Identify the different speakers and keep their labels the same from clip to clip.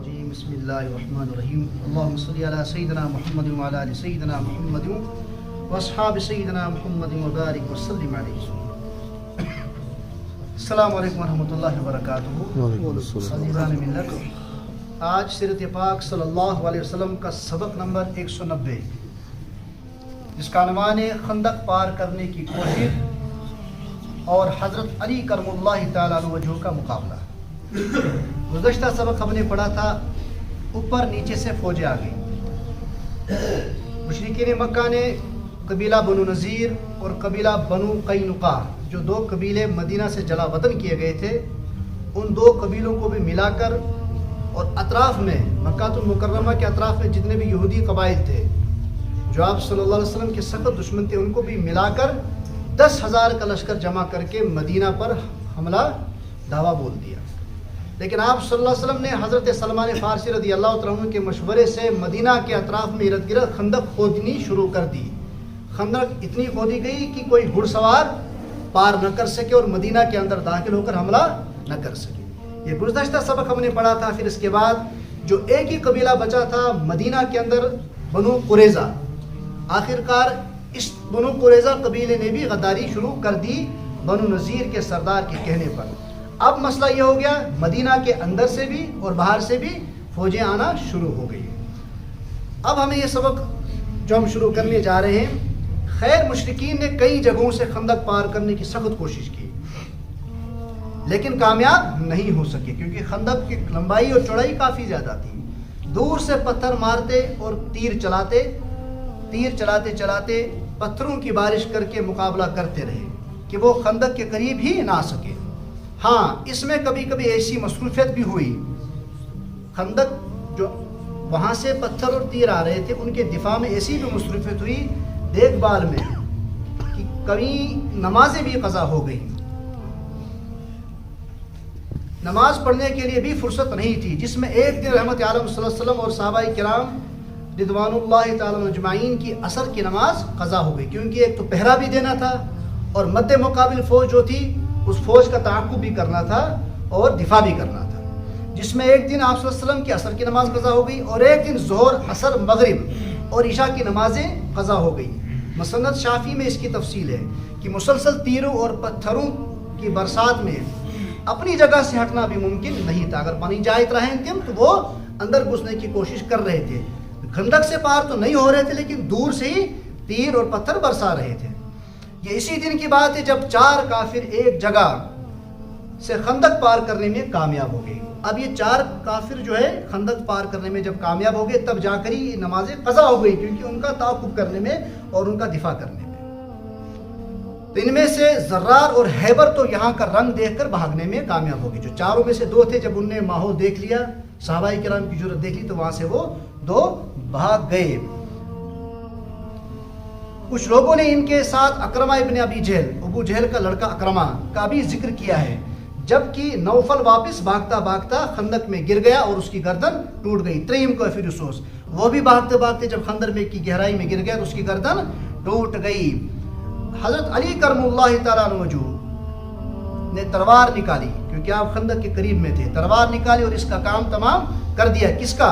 Speaker 1: الرجیم بسم اللہ الرحمن الرحیم اللہم صلی علی سیدنا محمد وعلی آل سیدنا محمد واصحاب سیدنا محمد وبارک وسلم علیہ. السلام علیکم ورحمۃ اللہ وبرکاتہ. عزیزان ملت، آج سیرت پاک صلی اللہ علیہ وسلم کا سبق نمبر 190 جس کا عنوان ہے خندق پار کرنے کی کوشش اور حضرت علی کرم اللہ تعالیٰ عنہ وجہ کا مقابلہ. گزشتہ سبق ہم نے پڑھا تھا اوپر نیچے سے فوجیں آ گئی. مشرکین مکہ نے قبیلہ بنو نذیر اور قبیلہ بنو قینقاع جو دو قبیلے مدینہ سے جلا وطن کیے گئے تھے، ان دو قبیلوں کو بھی ملا کر اور اطراف میں مکہ المکرمہ کے اطراف میں جتنے بھی یہودی قبائل تھے جو آپ صلی اللہ علیہ وسلم کے سخت دشمن تھے، ان کو بھی ملا کر 10,000 کا لشکر جمع کر کے مدینہ پر حملہ دعویٰ بول دیا. لیکن آپ صلی اللہ علیہ وسلم نے حضرت سلمان فارسی رضی اللہ تعالیٰ عنہ کے مشورے سے مدینہ کے اطراف میں ارد گرد خندق کھودنی شروع کر دی. خندق اتنی کھودی گئی کہ کوئی گھڑ سوار پار نہ کر سکے اور مدینہ کے اندر داخل ہو کر حملہ نہ کر سکے. یہ گزشتہ سبق ہم نے پڑھا تھا. پھر اس کے بعد جو ایک ہی قبیلہ بچا تھا مدینہ کے اندر، بنو قریظہ، آخر کار اس بنو قریظہ قبیلے نے بھی غداری شروع کر دی بنو نذیر کے سردار کے کہنے پر. اب مسئلہ یہ ہو گیا مدینہ کے اندر سے بھی اور باہر سے بھی فوجیں آنا شروع ہو گئی. اب ہمیں یہ سبق جو ہم شروع کرنے جا رہے ہیں، خیر مشرکین نے کئی جگہوں سے خندق پار کرنے کی سخت کوشش کی لیکن کامیاب نہیں ہو سکے، کیونکہ خندق کی لمبائی اور چوڑائی کافی زیادہ تھی. دور سے پتھر مارتے اور تیر چلاتے چلاتے پتھروں کی بارش کر کے مقابلہ کرتے رہے کہ وہ خندق کے قریب ہی نہ آ سکے. ہاں، اس میں کبھی کبھی ایسی مصروفیت بھی ہوئی، خندق جو وہاں سے پتھر اور تیر آ رہے تھے ان کے دفاع میں ایسی بھی مصروفیت ہوئی دیکھ بھال میں کہ کبھی نمازیں بھی قضا ہو گئی. نماز پڑھنے کے لیے بھی فرصت نہیں تھی، جس میں ایک دن رحمت عالم صلی اللہ علیہ وسلم اور صحابہ کرام رضوان اللہ تعالیٰ اجمعین کی عصر کی نماز قضا ہو گئی، کیونکہ ایک تو پہرا بھی دینا تھا اور مد مقابل فوج جو تھی اس فوج کا تعاقب بھی کرنا تھا اور دفاع بھی کرنا تھا. جس میں ایک دن آپ صلی اللہ علیہ وسلم کی عصر کی نماز قضا ہو گئی اور ایک دن ظہر، عصر، مغرب اور عشاء کی نمازیں قضا ہو گئی. مسند شافعی میں اس کی تفصیل ہے کہ مسلسل تیروں اور پتھروں کی برسات میں اپنی جگہ سے ہٹنا بھی ممکن نہیں تھا. اگر پانی جائے رہے تھے تو وہ اندر گھسنے کی کوشش کر رہے تھے. خندق سے پار تو نہیں ہو رہے تھے لیکن دور سے ہی تیر اور پتھر برسا رہے تھے. یہ اسی دن کی بات ہے جب 4 کافر ایک جگہ سے خندق پار کرنے میں کامیاب ہو گئے. اب یہ 4 کافر جو ہے خندق پار کرنے میں جب کامیاب ہو گئے تب جا کر ہی نمازیں قضا ہو گئی، کیونکہ ان کا تعاقب کرنے میں اور ان کا دفاع کرنے میں. تو ان میں سے زرار اور حیبر تو یہاں کا رنگ دیکھ کر بھاگنے میں کامیاب ہو گئے. جو 4 میں سے 2 تھے، جب انہوں نے ماحول دیکھ لیا، صحابہ کرام کی جرأت دیکھ لی، تو وہاں سے وہ 2 بھاگ گئے. کچھ لوگوں نے ان کے ساتھ اکرمہ ابن ابو جہل کا لڑکا اکرمہ کا بھی ذکر کیا ہے، جبکہ نوفل واپس بھاگتا بھاگتا خندق میں گر گیا اور اس کی گردن ٹوٹ گئی. تریم کو فیروسوس وہ بھی بھاگتے بھاگتے جب خندق میں کی گہرائی میں گر گیا تو اس کی گردن ٹوٹ گئی. حضرت علی کرم اللہ تعالیٰ عنہ وجہ نے تلوار نکالی، کیونکہ آپ خندق کے قریب میں تھے، تلوار نکالی اور اس کا کام تمام کر دیا. کس کا؟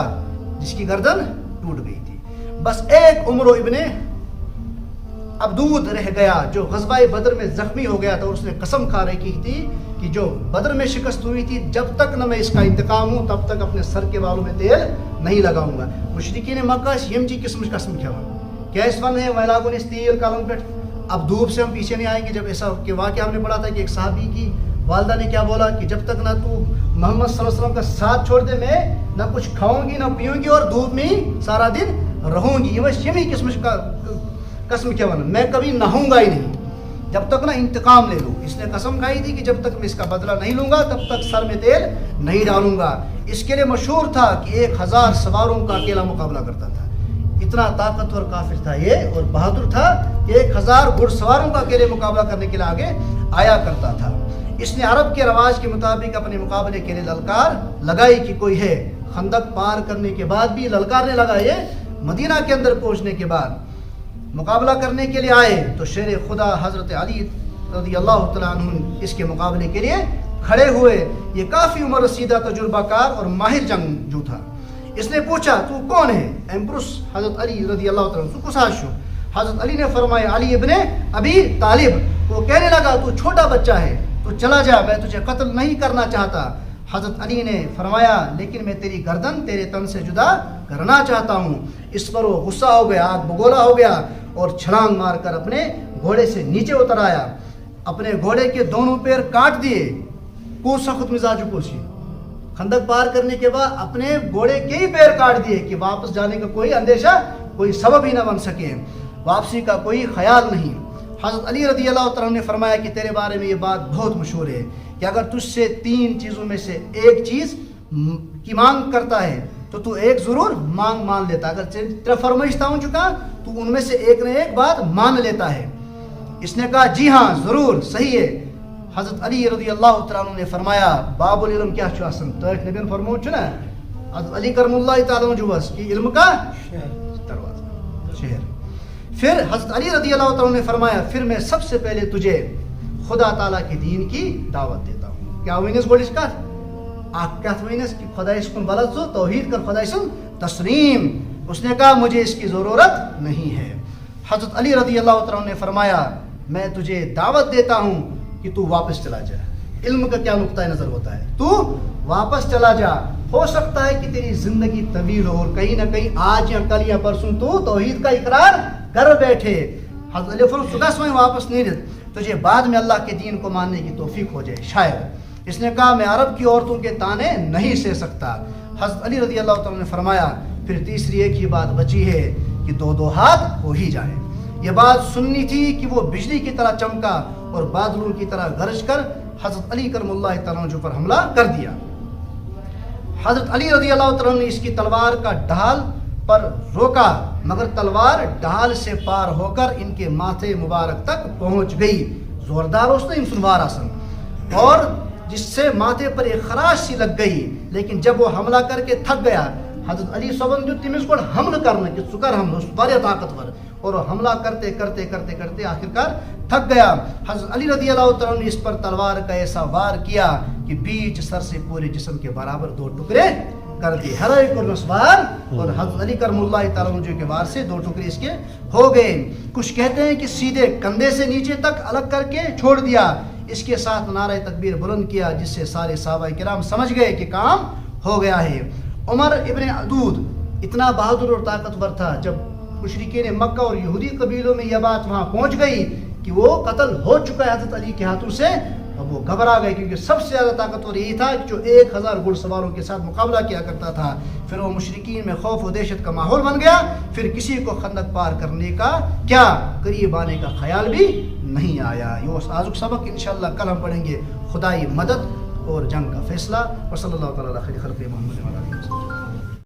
Speaker 1: جس کی گردن ٹوٹ گئی تھی. بس ایک عمر ابن عبدود رہ گیا جو غزوہ بدر میں زخمی ہو گیا تھا اور اس نے قسم کھا رکھی تھی کہ جو بدر میں شکست ہوئی تھی جب تک نہ میں اس کا انتقام ہوں تب تک اپنے سر کے بالوں میں تیل نہیں لگاؤں گا. مشرکین مکہ یم جی قسم کیا کیا اس ون ہے ویلاگون اس تیل کالم پیٹ. اب دھوپ سے ہم پیچھے نہیں آئیں گے. جب ایسا کہ واقعہ ہم نے پڑھا تھا کہ ایک صحابی کی والدہ نے کیا بولا کہ جب تک نہ تو محمد صلی اللہ علیہ وسلم کا ساتھ چھوڑ دے میں نہ کچھ کھاؤں گی نہ پیوں گی اور دھوپ میں سارا دن رہوں گی. یہ بس یمی قسم کیا بنا، میں کبھی نہوں گا ہی نہیں جب تک نہ انتقام لے لوں. اس نے قسم کھائی تھی کہ جب تک میں اس کا بدلہ نہیں لوں گا تب تک سر میں تیل نہیں ڈالوں گا. اس کے لیے مشہور تھا کہ 1000 سواروں کا اکیلا مقابلہ کرتا تھا. اتنا طاقتور کافر تھا یہ اور بہادر تھا کہ 1000 گھڑ سواروں کا اکیلے مقابلہ کرنے کے لیے آگے آیا کرتا تھا. اس نے عرب کے رواج کے مطابق اپنے مقابلے کے لیے للکار لگائی کہ کوئی ہے. خندق پار کرنے کے بعد بھی للکارنے لگا. یہ مدینہ کے اندر پہنچنے کے بعد مقابلہ کرنے کے لیے آئے تو شیر خدا حضرت علی رضی اللہ تعالیٰ عنہ اس کے مقابلے کے لیے کھڑے ہوئے. یہ کافی عمر رسیدہ تجربہ کار اور ماہر جنگجو تھا. اس نے پوچھا تو کون ہے؟ ایمپرس حضرت علی رضی اللہ تعالیٰ عنہ کساشو. حضرت علی نے فرمایا علی ابن ابی طالب. وہ کہنے لگا تو چھوٹا بچہ ہے, تو چلا جا, میں تجھے قتل نہیں کرنا چاہتا. حضرت علی نے فرمایا لیکن میں تیری گردن تیرے تن سے جدا کرنا چاہتا ہوں. اس پر وہ غصہ ہو گیا, آگ بگولا ہو گیا اور چھلانگ مار کر اپنے گھوڑے سے نیچے اتر آیا. اپنے گھوڑے کے دونوں پیر کاٹ دیے. کو سخت مزاج کوشی, خندق پار کرنے کے بعد اپنے گھوڑے کے ہی پیر کاٹ دیے کہ واپس جانے کا کوئی اندیشہ, کوئی سبب ہی نہ بن سکے, واپسی کا کوئی خیال نہیں. حضرت علی رضی اللہ تعالیٰ نے فرمایا کہ تیرے بارے میں یہ بات بہت مشہور ہے کہ اگر تجھ سے 3 چیزوں میں سے ایک چیز کی مانگ کرتا ہے تو ایک ضرور مان لیتا. اگر تیرا فرمائش تھا ہو چکا تو ان میں سے ایک نہ ایک بات مان لیتا ہے. اس نے کہا جی ہاں ضرور صحیح ہے. حضرت علی رضی اللہ تعالیٰ نے فرمایا باب العلم کیا چھو آسن تو ایک نبی فرمو چھنا حضرت علی کرم اللہ تعالیٰ جو بس کہ علم کا دروازہ شہر. پھر حضرت علی رضی اللہ تعالیٰ نے فرمایا پھر میں سب سے پہلے تجھے خدا تعالیٰ کے دین کی دعوت دیتا ہوں. کیا وینس گوڑش کا آپ کیا وینس کہ خدا اس کو بلد سو توحید کر خدا سن تسلیم. اس نے کہا مجھے اس کی ضرورت نہیں ہے. حضرت علی رضی اللہ تعالیٰ نے فرمایا میں تجھے دعوت دیتا ہوں کہ تو واپس چلا جا. علم کا کیا نقطہ نظر ہوتا ہے, تو واپس چلا جا. ہو سکتا ہے کہ تیری زندگی طویل ہو اور کہیں نہ کہیں آج یا کل یا پرسوں تو توحید کا اقرار کر بیٹھے. حضرت علی فرمایا صبح سے واپس نہیں رہتے, تجھے بعد میں اللہ کے دین کو ماننے کی توفیق ہو جائے شاید. اس نے کہا میں عرب کی عورتوں کے تانے نہیں سہ سکتا. حضرت علی رضی اللہ تعالیٰ نے فرمایا پھر تیسری ایک ہی بات بچی ہے کہ 2 ہاتھ ہو ہی جائے. یہ بات سننی تھی کہ وہ بجلی کی طرح چمکا اور بادلوں کی طرح گرج کر حضرت علی کرم اللہ تعالیٰ عنہ پر حملہ کر دیا. حضرت علی رضی اللہ تعالیٰ نے اس کی تلوار کا ڈھال پر روکا مگر تلوار ڈھال سے پار ہو کر ان کے ماتھے مبارک تک پہنچ گئی. زوردار اس نے انسنوار آسن اور جس سے ماتھے پر ایک خراش سی لگ گئی. لیکن جب وہ حملہ کر کے تھک گیا حضرت علی صبن جو تمس کو حمل کرنا کہ سکر حمل اس بڑے طاقتور اور حملہ کرتے کرتے کرتے کرتے آخرکار تھک گیا. حضرت علی رضی اللہ تعالیٰ نے اس پر تلوار کا ایسا وار کیا کہ بیچ سر سے پورے جسم کے برابر 2 ٹکڑے کر دیے. ہر ایک اور نسوار اور حضرت علی کرم اللہ تعالیٰ عنہ کے وار سے 2 ٹکڑے اس کے ہو گئے. کچھ کہتے ہیں کہ سیدھے کندھے سے نیچے تک الگ کر کے چھوڑ دیا. اس کے ساتھ نعرہ تکبیر بلند کیا جس سے سارے صحابہ کرام سمجھ گئے کہ کام ہو گیا ہے. عمر ابن عدود اتنا بہادر اور طاقتور تھا, جب مشرکین مکہ اور یہودی قبیلوں میں یہ بات وہاں پہنچ گئی کہ وہ قتل ہو چکا ہے حضرت علی کے ہاتھوں سے, اب وہ گھبرا گئے کیونکہ سب سے زیادہ طاقتور یہی تھا جو 1000 گھڑ سواروں کے ساتھ مقابلہ کیا کرتا تھا. پھر وہ مشرکین میں خوف و دہشت کا ماحول بن گیا. پھر کسی کو خندق پار کرنے کا کیا قریب آنے کا خیال بھی نہیں آیا. یہ آزک سبق انشاءاللہ کل ہم پڑھیں گے خدائی مدد اور جنگ کا فیصلہ. وصلی اللہ تعالی علی خیر خلق محمد و علی آلہ وصحبہ.